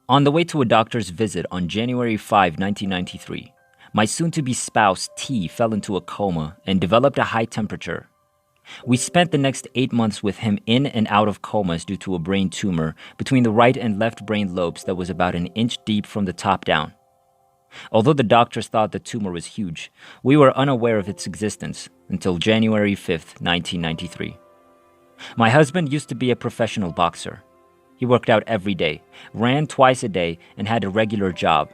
On the way to a doctor's visit on January 5, 1993, my soon-to-be spouse T fell into a coma and developed a high temperature. We spent the next 8 months with him in and out of comas due to a brain tumor between the right and left brain lobes that was about an inch deep from the top down. Although the doctors thought the tumor was huge, we were unaware of its existence until January 5, 1993. My husband used to be a professional boxer. He worked out every day, ran twice a day, and had a regular job.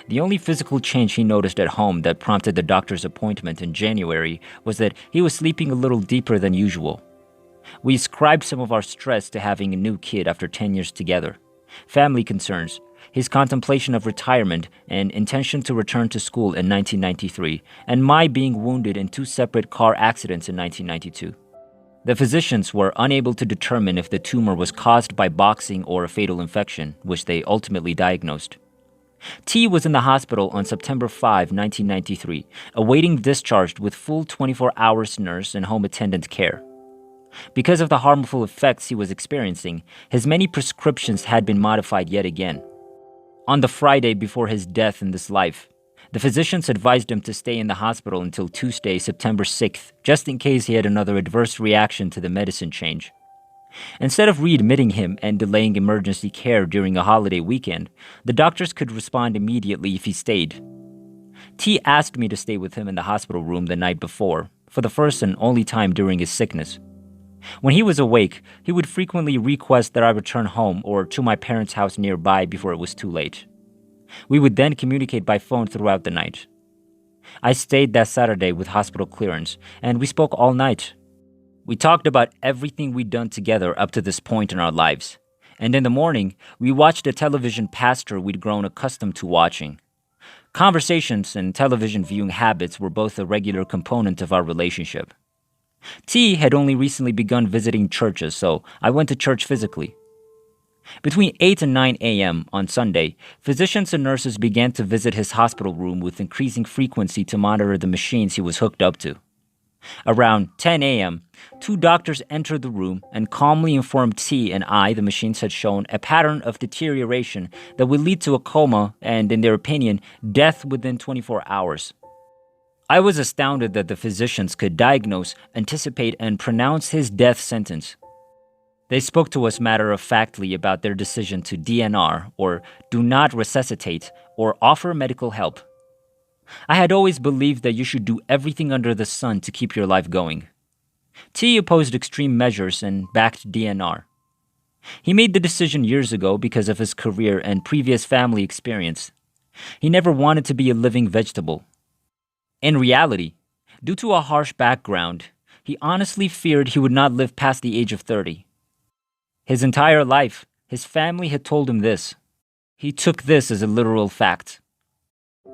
The only physical change he noticed at home that prompted the doctor's appointment in January was that he was sleeping a little deeper than usual. We ascribed some of our stress to having a new kid after 10 years together, family concerns, his contemplation of retirement and intention to return to school in 1993, and my being wounded in 2 separate car accidents in 1992. The physicians were unable to determine if the tumor was caused by boxing or a fatal infection, which they ultimately diagnosed. T was in the hospital on September 5, 1993, awaiting discharge with full 24 hours nurse and home attendant care. Because of the harmful effects he was experiencing, his many prescriptions had been modified yet again. On the Friday before his death in this life, the physicians advised him to stay in the hospital until Tuesday, September 6th, just in case he had another adverse reaction to the medicine change. Instead of readmitting him and delaying emergency care during a holiday weekend, the doctors could respond immediately if he stayed. T asked me to stay with him in the hospital room the night before, for the first and only time during his sickness. When he was awake, he would frequently request that I return home or to my parents' house nearby before it was too late. We would then communicate by phone throughout the night. I stayed that Saturday with hospital clearance, and we spoke all night. We talked about everything we'd done together up to this point in our lives, and in the morning, we watched a television pastor we'd grown accustomed to watching. Conversations and television viewing habits were both a regular component of our relationship. T had only recently begun visiting churches, so I went to church physically. Between 8 and 9 a.m. on Sunday, physicians and nurses began to visit his hospital room with increasing frequency to monitor the machines he was hooked up to. Around 10 a.m., 2 doctors entered the room and calmly informed T and I the machines had shown a pattern of deterioration that would lead to a coma and, in their opinion, death within 24 hours. I was astounded that the physicians could diagnose, anticipate, and pronounce his death sentence. They spoke to us matter-of-factly about their decision to DNR, or do not resuscitate, or offer medical help. I had always believed that you should do everything under the sun to keep your life going. T opposed extreme measures and backed DNR. He made the decision years ago because of his career and previous family experience. He never wanted to be a living vegetable. In reality, due to a harsh background, he honestly feared he would not live past the age of 30. His entire life, his family had told him this. He took this as a literal fact.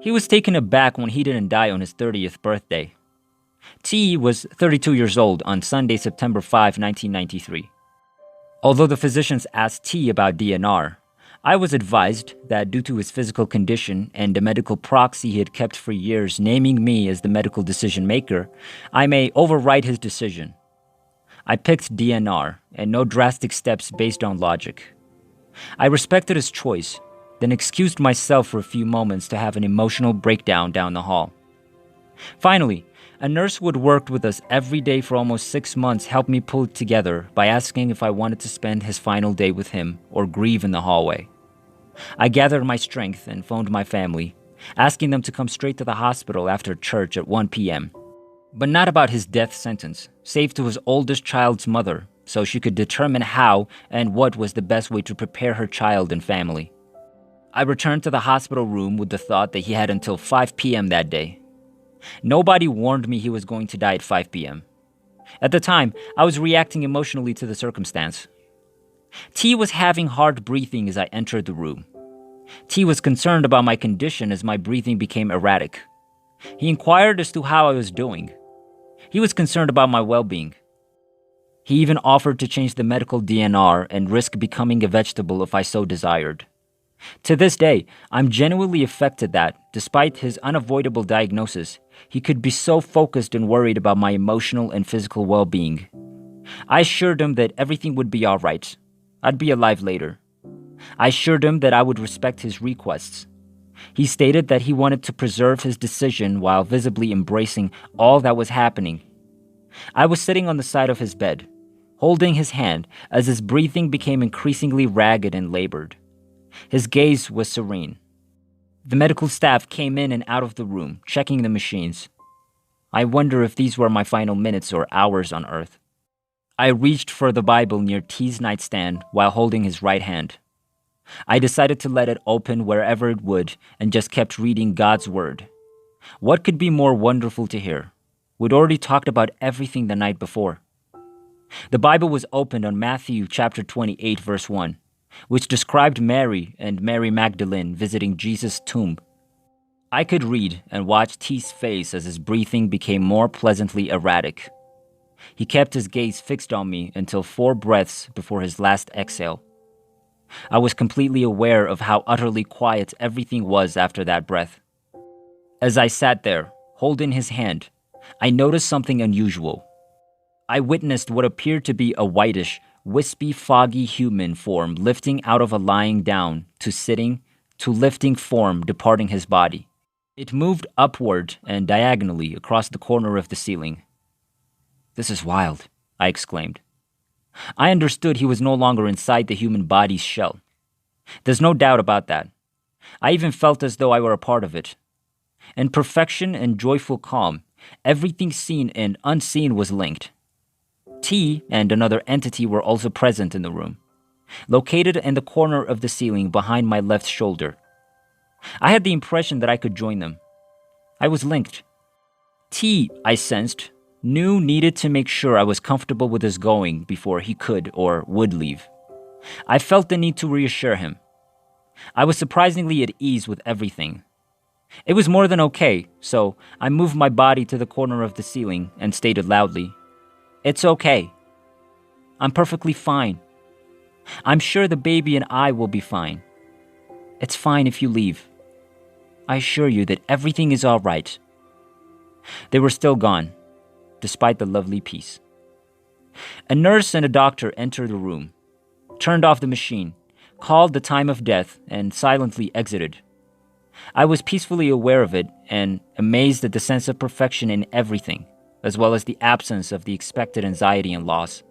He was taken aback when he didn't die on his 30th birthday. T was 32 years old on Sunday, September 5, 1993. Although the physicians asked T about DNR, I was advised that due to his physical condition and the medical proxy he had kept for years naming me as the medical decision maker, I may override his decision. I picked DNR and no drastic steps based on logic. I respected his choice, then excused myself for a few moments to have an emotional breakdown down the hall. Finally, a nurse who had worked with us every day for almost 6 months helped me pull it together by asking if I wanted to spend his final day with him or grieve in the hallway. I gathered my strength and phoned my family, asking them to come straight to the hospital after church at 1 p.m. But not about his death sentence, save to his oldest child's mother, so she could determine how and what was the best way to prepare her child and family. I returned to the hospital room with the thought that he had until 5 p.m. that day. Nobody warned me he was going to die at 5 p.m. At the time, I was reacting emotionally to the circumstance. T was having hard breathing as I entered the room. T was concerned about my condition as my breathing became erratic. He inquired as to how I was doing. He was concerned about my well-being. He even offered to change the medical DNR and risk becoming a vegetable if I so desired. To this day, I'm genuinely affected that, despite his unavoidable diagnosis, he could be so focused and worried about my emotional and physical well-being. I assured him that everything would be all right. I'd be alive later. I assured him that I would respect his requests. He stated that he wanted to preserve his decision while visibly embracing all that was happening. I was sitting on the side of his bed, holding his hand as his breathing became increasingly ragged and labored. His gaze was serene. The medical staff came in and out of the room, checking the machines. I wonder if these were my final minutes or hours on Earth. I reached for the Bible near T's nightstand while holding his right hand. I decided to let it open wherever it would and just kept reading God's Word. What could be more wonderful to hear? We'd already talked about everything the night before. The Bible was opened on Matthew chapter 28, verse 1, which described Mary and Mary Magdalene visiting Jesus' tomb. I could read and watch T's face as his breathing became more pleasantly erratic. He kept his gaze fixed on me until 4 breaths before his last exhale. I was completely aware of how utterly quiet everything was after that breath. As I sat there, holding his hand, I noticed something unusual. I witnessed what appeared to be a whitish, wispy, foggy human form lifting out of a lying down to sitting to lifting form departing his body. It moved upward and diagonally across the corner of the ceiling. "This is wild," I exclaimed. I understood he was no longer inside the human body's shell. There's no doubt about that. I even felt as though I were a part of it. In perfection and joyful calm, everything seen and unseen was linked. T and another entity were also present in the room, located in the corner of the ceiling behind my left shoulder. I had the impression that I could join them. I was linked. T, I sensed, knew needed to make sure I was comfortable with his going before he could or would leave. I felt the need to reassure him. I was surprisingly at ease with everything. It was more than okay, so I moved my body to the corner of the ceiling and stated loudly, "It's okay. I'm perfectly fine. I'm sure the baby and I will be fine. It's fine if you leave. I assure you that everything is all right." They were still gone, despite the lovely peace. A nurse and a doctor entered the room, turned off the machine, called the time of death, and silently exited. I was peacefully aware of it and amazed at the sense of perfection in everything, as well as the absence of the expected anxiety and loss.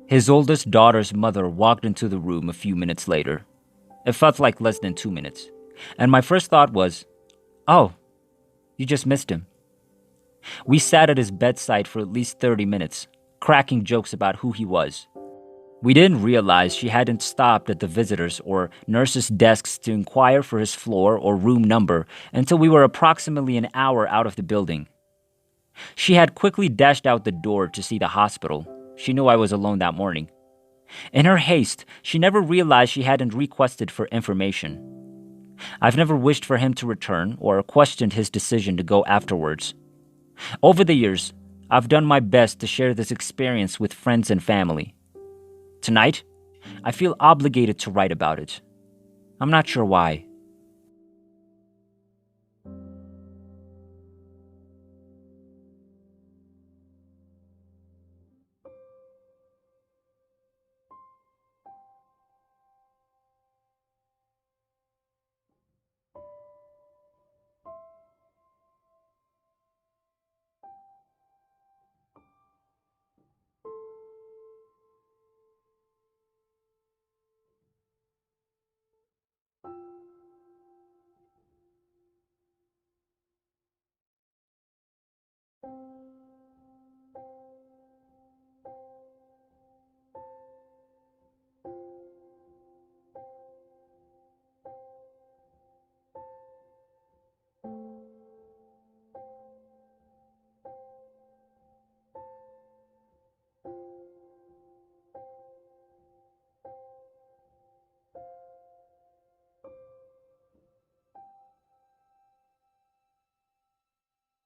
His oldest daughter's mother walked into the room a few minutes later. It felt like less than 2 minutes, and my first thought was, "Oh, you just missed him." We sat at his bedside for at least 30 minutes, cracking jokes about who he was. We didn't realize she hadn't stopped at the visitors' or nurses' desks to inquire for his floor or room number until we were approximately an hour out of the building. She had quickly dashed out the door to see the hospital. She knew I was alone that morning. In her haste, she never realized she hadn't requested for information. I've never wished for him to return or questioned his decision to go afterwards. Over the years, I've done my best to share this experience with friends and family. Tonight, I feel obligated to write about it. I'm not sure why.